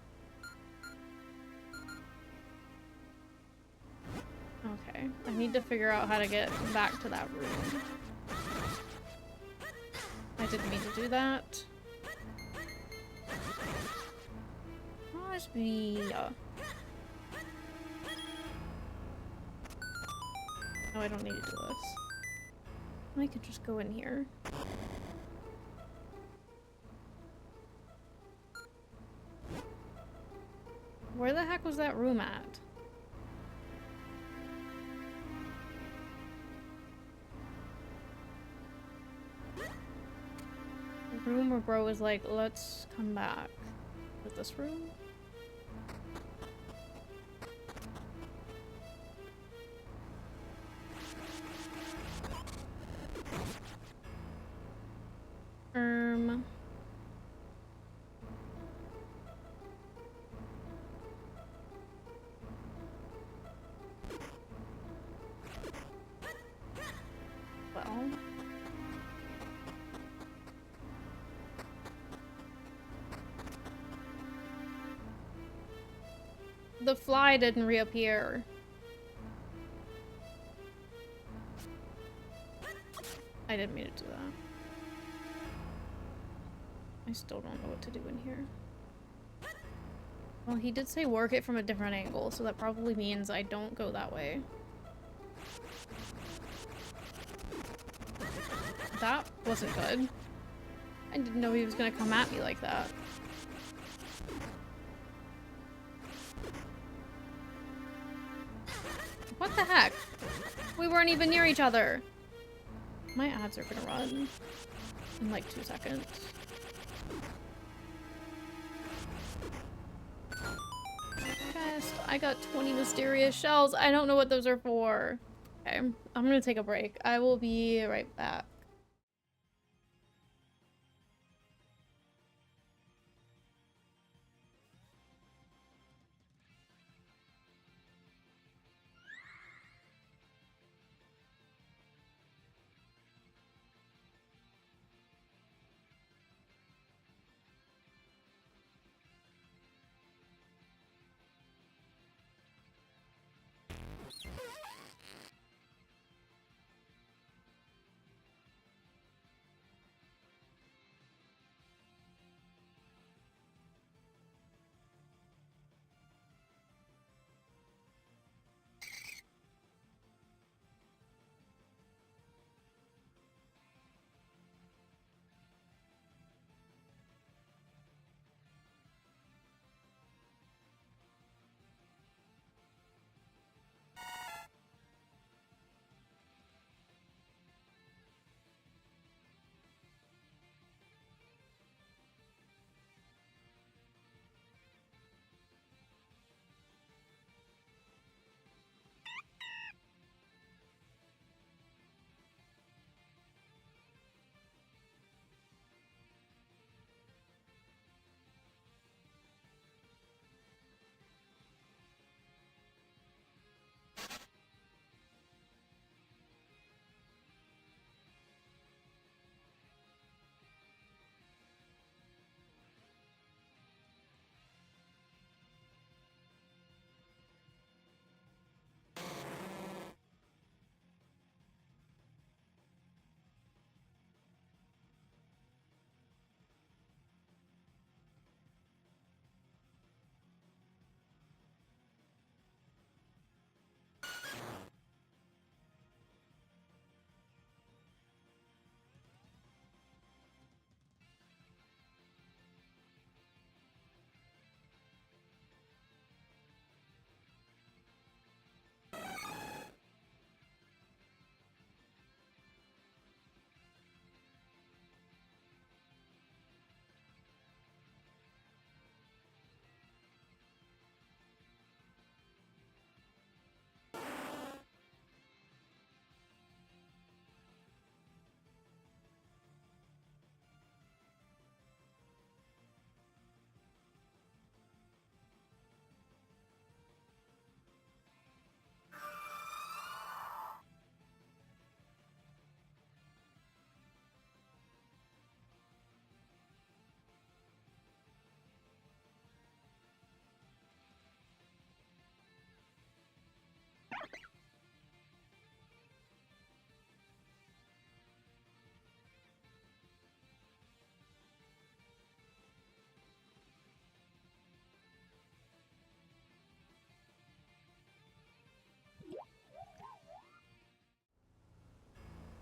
Okay, I need to figure out how to get back to that room. I didn't mean to do that. Crosby. No, I don't need to do this. I could just go in here. Where the heck was that room at? The room where bro was like, let's come back. Is this room? Well. The fly didn't reappear. I didn't mean to do that. I still don't know what to do in here. Well, he did say work it from a different angle, so that probably means I don't go that way. That wasn't good. I didn't know he was gonna come at me like that. What the heck? We weren't even near each other. My ads are gonna run in like 2 seconds. Chest. I got 20 mysterious shells. I don't know what those are for. Okay, I'm gonna take a break. I will be right back.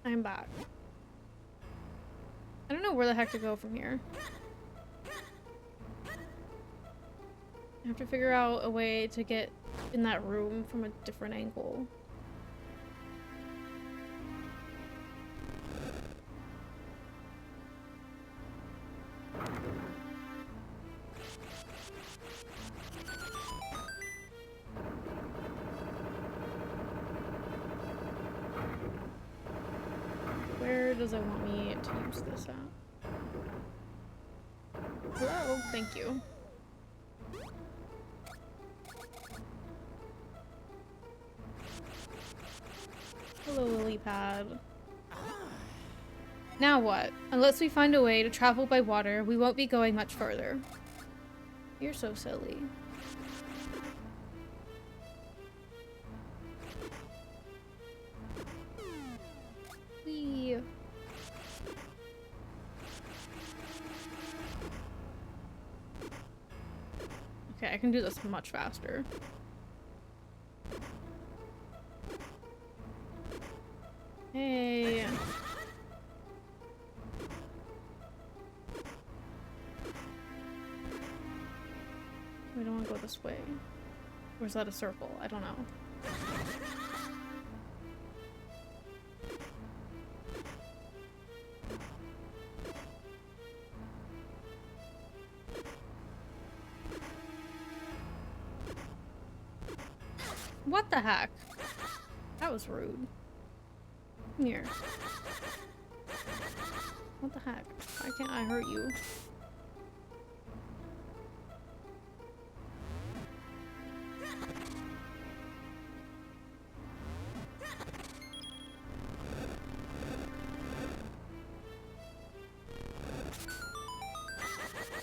I'm back. I don't know where the heck to go from here. I have to figure out a way to get in that room from a different angle. Where does it want me to use this at? Hello? Thank you. Hello, lily pad. Now what? Unless we find a way to travel by water, we won't be going much further. You're so silly. Whee! Okay, I can do this much faster. Hey. I don't want to go this way. Or is that a circle? I don't know. What the heck? That was rude. Come here. What the heck? Why can't I hurt you?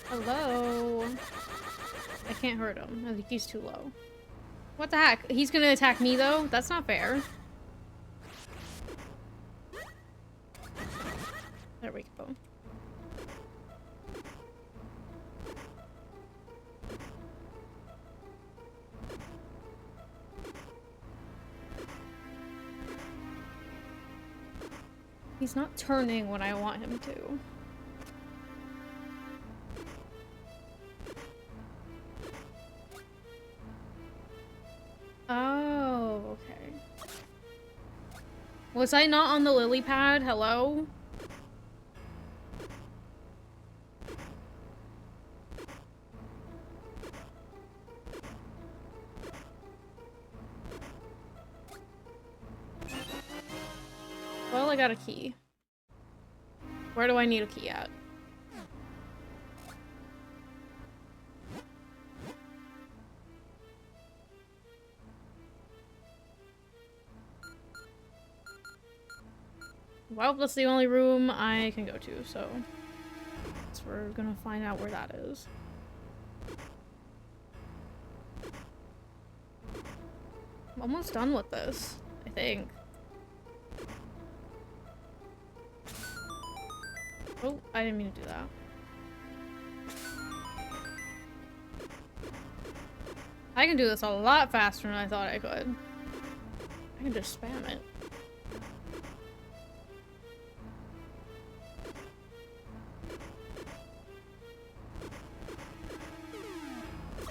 Hello? I can't hurt him. I think he's too low. What the heck? He's gonna attack me though? That's not fair. There we go. He's not turning when I want him to. Oh, okay. Was I not on the lily pad? Hello? Well, I got a key. Where do I need a key at? Well, that's the only room I can go to, so guess we're gonna find out where that is. I'm almost done with this, I think. Oh, I didn't mean to do that. I can do this a lot faster than I thought I could. I can just spam it.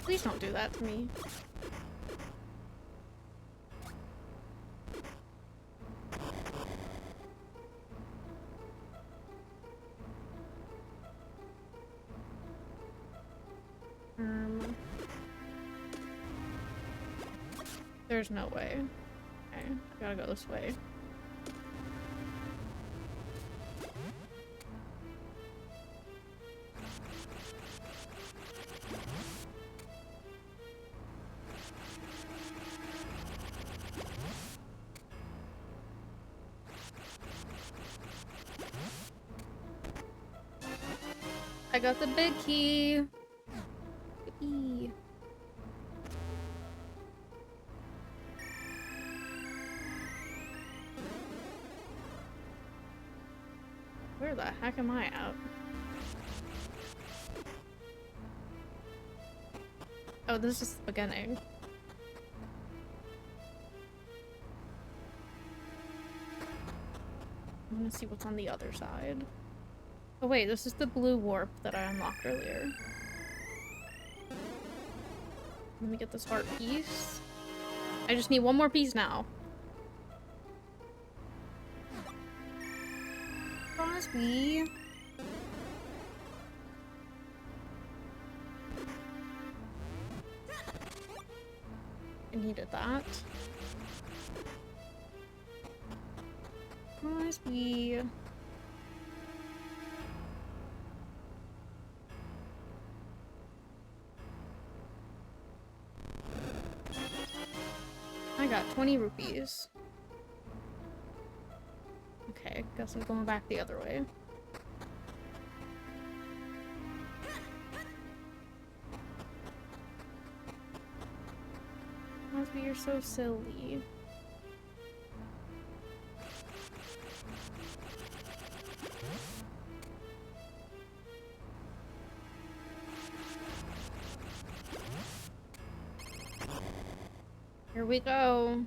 Please don't do that to me. There's no way. Okay, I gotta go this way. I got the big key. Yippee. Where the heck am I at? Oh, this is the beginning. I want to see what's on the other side. Oh wait, this is the blue warp that I unlocked earlier. Let me get this heart piece. I just need one more piece now. Crosby. I needed that. Crosby. I got 20 rupees. Okay, guess I'm going back the other way. Crosby, you're so silly. Here we go.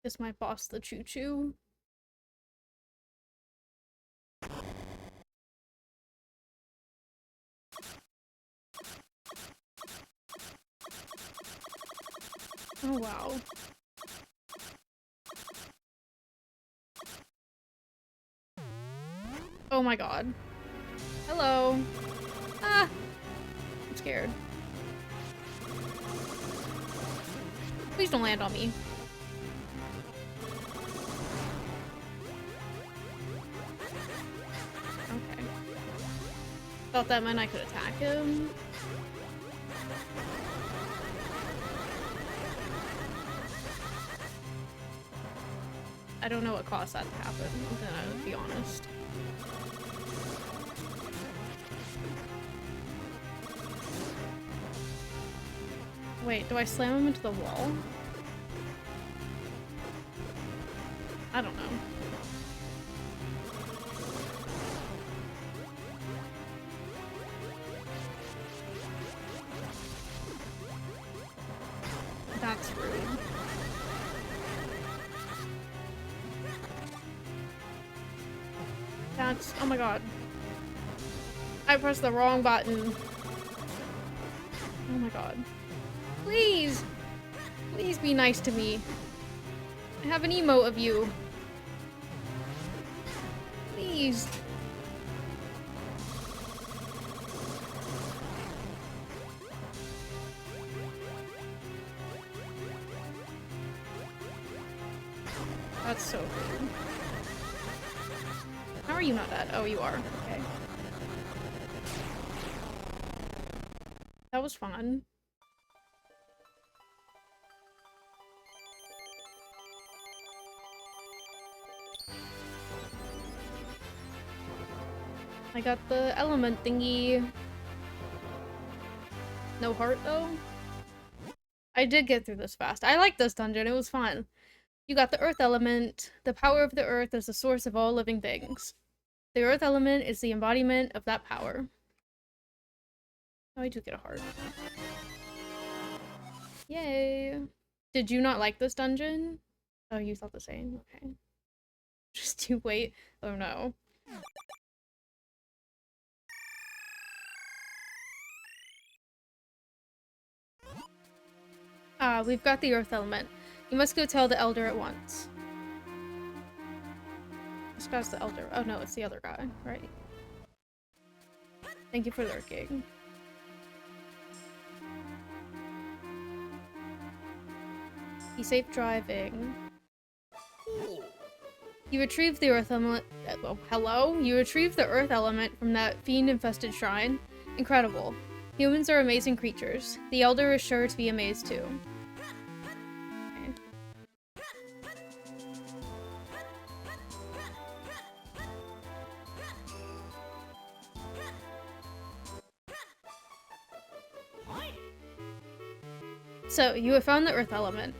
Is my boss the choo-choo? Oh wow. Oh my god. Hello. Ah! I'm scared. Please don't land on me. Okay. Thought that meant I could attack him. I don't know what caused that to happen, I'm gonna be honest. Wait, do I slam him into the wall? I don't know. That's rude. That's... oh my god. I pressed the wrong button. Oh my god. Please! Please be nice to me. I have an emote of you. Please. That's so rude. How are you not dead? Oh, you are. Okay. That was fun. I got the element thingy. No heart, though? I did get through this fast. I like this dungeon. It was fun. You got the earth element. The power of the earth is the source of all living things. The earth element is the embodiment of that power. Oh, I do get a heart. Yay. Did you not like this dungeon? Oh, you thought the same? Okay. Just you wait. Oh no. Ah, we've got the earth element. You must go tell the elder at once. This guy's the elder. Oh no, it's the other guy, right? Thank you for lurking. Be safe driving. You retrieved the earth element. Oh, hello? You retrieved the earth element from that fiend-infested shrine. Incredible. Humans are amazing creatures. The elder is sure to be amazed too. So, you have found the earth element.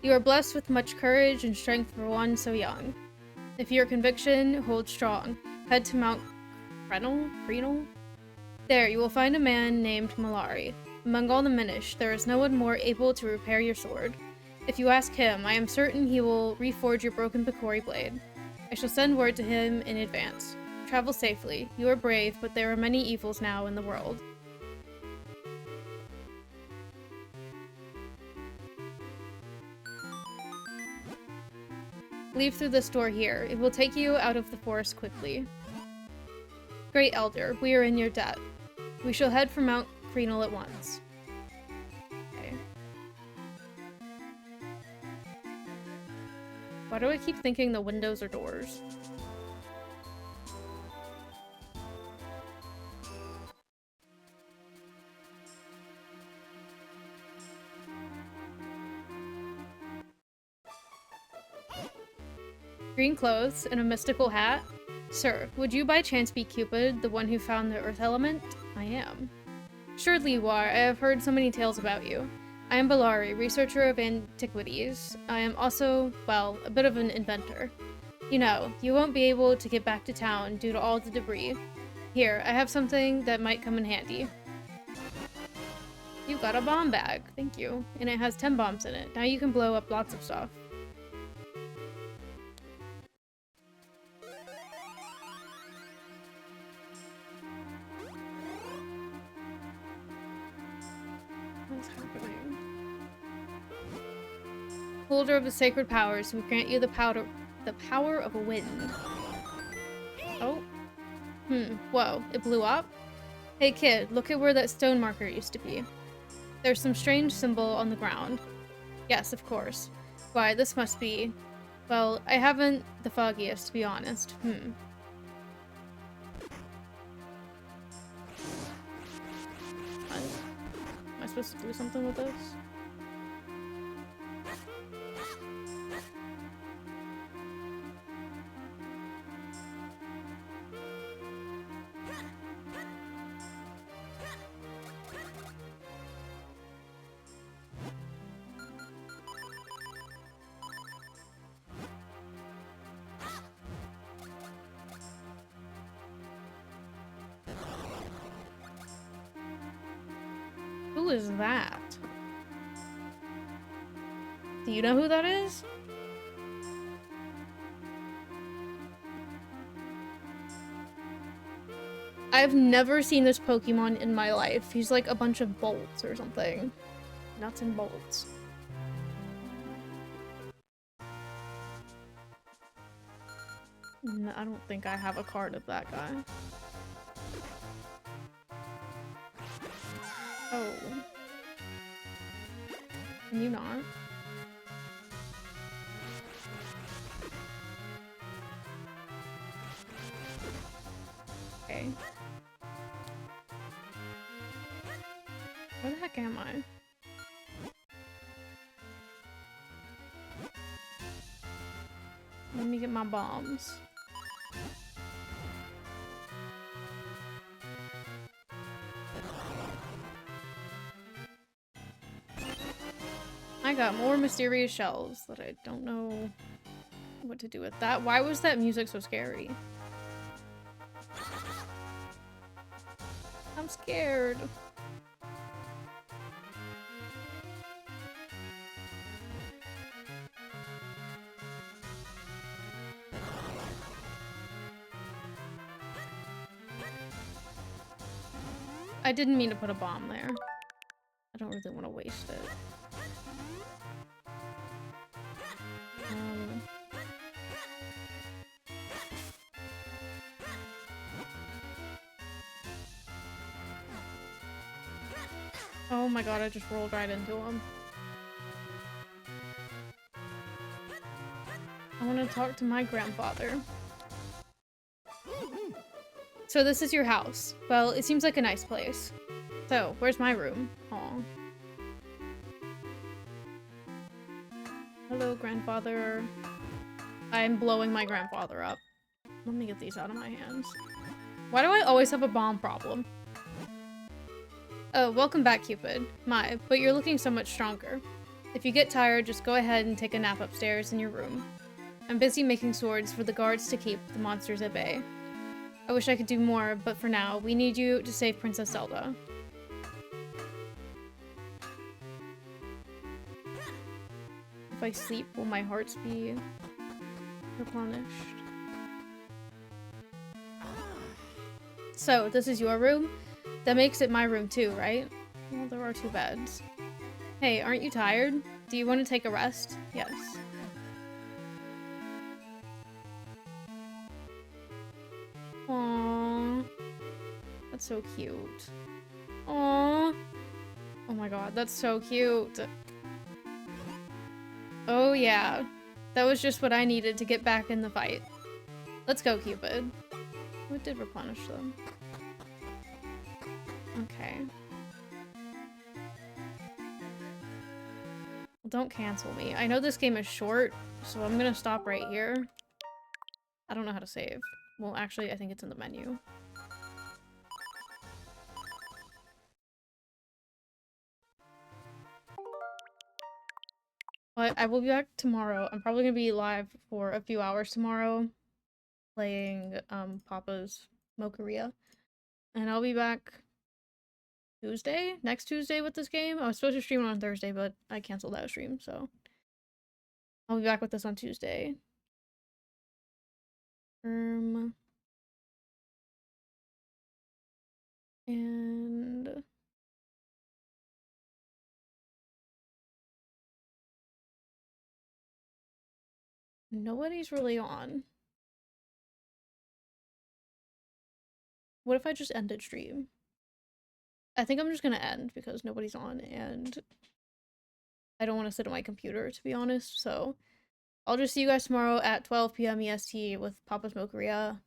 You are blessed with much courage and strength for one so young. If your conviction holds strong, head to Mount Crenel? There, you will find a man named Malari. Among all the Minish, there is no one more able to repair your sword. If you ask him, I am certain he will reforge your broken Picori blade. I shall send word to him in advance. Travel safely. You are brave, but there are many evils now in the world. Leave through this door here. It will take you out of the forest quickly. Great Elder, we are in your debt. We shall head for Mount Crenal at once. Okay. Why do I keep thinking the windows are doors? Green clothes and a mystical hat? Sir, would you by chance be Cupid, the one who found the earth element? I am. Surely you are. I have heard so many tales about you. I am Balari, researcher of antiquities. I am also, well, a bit of an inventor. You know, you won't be able to get back to town due to all the debris. Here, I have something that might come in handy. You got a bomb bag. Thank you. And it has 10 bombs in it. Now you can blow up lots of stuff. What's happening? Holder of the sacred powers who grant you the power of a wind. Oh. Whoa, it blew up? Hey kid, look at where that stone marker used to be. There's some strange symbol on the ground. Yes, of course. Why, this must be... Well, I haven't the foggiest, to be honest. Am I supposed to do something with this? Who is that? Do you know who that is? I've never seen this Pokemon in my life. He's like a bunch of bolts or something. Nuts and bolts. No, I don't think I have a card of that guy. Oh. Can you not? Okay. Where the heck am I? Let me get my bombs. I got more mysterious shells that I don't know what to do with that. Why was that music so scary? I'm scared. I didn't mean to put a bomb there. I don't really want to waste it. Oh my god, I just rolled right into him. I want to talk to my grandfather. So this is your house. Well, it seems like a nice place. So, where's my room? Aw. Hello, grandfather. I'm blowing my grandfather up. Let me get these out of my hands. Why do I always have a bomb problem? Oh, welcome back, Cupid. But you're looking so much stronger. If you get tired, just go ahead and take a nap upstairs in your room. I'm busy making swords for the guards to keep the monsters at bay. I wish I could do more, but for now, we need you to save Princess Zelda. If I sleep, will my hearts be replenished? So, this is your room? That makes it my room too, right? Well, there are 2 beds. Hey, aren't you tired? Do you want to take a rest? Yes. Aww. That's so cute. Aww. Oh my god, that's so cute. Oh yeah. That was just what I needed to get back in the fight. Let's go, Cupid. What did replenish them? Okay. Well, don't cancel me. I know this game is short, so I'm gonna stop right here. I don't know how to save. Well, actually, I think it's in the menu. But I will be back tomorrow. I'm probably gonna be live for a few hours tomorrow, playing Papa's Mocharia. And I'll be back Tuesday? Next Tuesday with this game? I was supposed to stream it on Thursday, but I canceled that stream, so I'll be back with this on Tuesday. And nobody's really on. What if I just ended stream? I think I'm just gonna end because nobody's on and I don't want to sit at my computer, to be honest, so I'll just see you guys tomorrow at 12 p.m. EST with Papa's Mocharia.